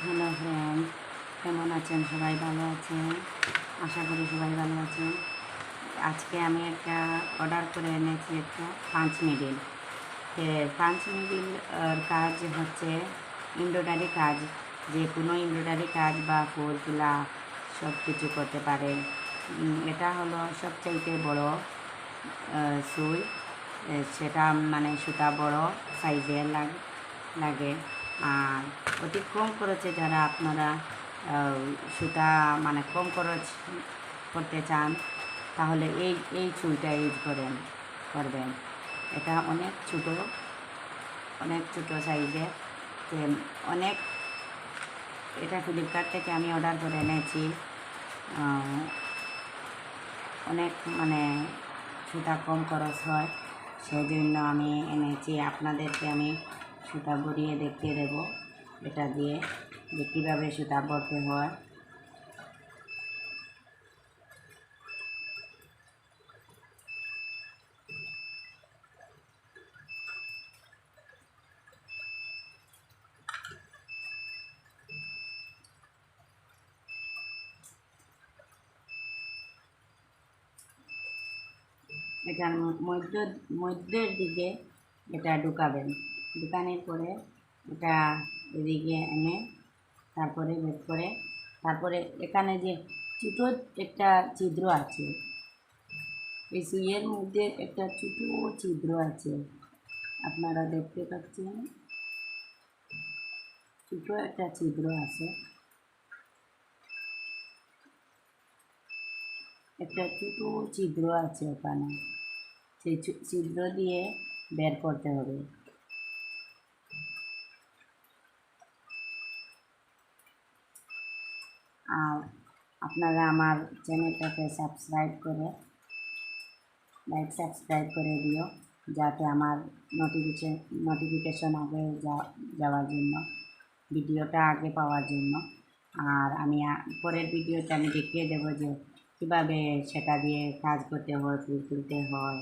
Hello friend, কেমন আছেন? সবাই ভালো আছেন? আশা করি সবাই ভালো আছেন। আজকে আমি একটা অর্ডার করে এনেছি, একটা পাঁচ মিডিল। পাঁচ মিডিল কাজ হচ্ছে এমব্রয়ডারি কাজ, যে কোনো এমব্রয়ডারি কাজ বা ফুল তোলা সব কিছু করতে পারে। এটা হলো সবচাইতে বড় সুই। সেটা মানে সুতা বড় সাইজের লাগে। আর অতি কম খরচে যারা আপনারা সুতা মানে কম খরচ করতে চান, তাহলে এই সুইটা ইউজ করবেন। এটা অনেক ছোটো সাইজের। অনেক এটা ফ্লিপকার্ট থেকে আমি অর্ডার করে এনেছি। অনেক মানে সুতা কম খরচ হয়, সেই জন্য আমি এনেছি। আপনাদেরকে আমি সুতা ভরিয়ে দেখিয়ে দেবো এটা দিয়ে, যে কীভাবে সুতা ভরতে হয়। এটার মধ্যের দিকে এটা ঢুকাবেন, ঢুকানোর পরে এটা এদিকে এনে তারপরে বের করে, তারপরে এখানে যে ছোটো একটা ছিদ্র আছে, এই সুইয়ের মধ্যে একটা ছোটো ছিদ্র আছে, আপনারা দেখতে পাচ্ছেন। ছোটো একটা ছিদ্র আছে, একটা ছোটো ছিদ্র আছে ওখানে। সেই ছিদ্র দিয়ে বের করতে হবে। আর আপনারা আমার চ্যানেলটাকে সাবস্ক্রাইব করে দিও, যাতে আমার নোটিফিকেশন আগে যাওয়ার জন্য, ভিডিওটা আগে পাওয়ার জন্য। আর আমি পরের ভিডিওতে আমি দেখিয়ে দেবো যে কীভাবে সেটা দিয়ে কাজ করতে হয়, ফুল তুলতে হয়।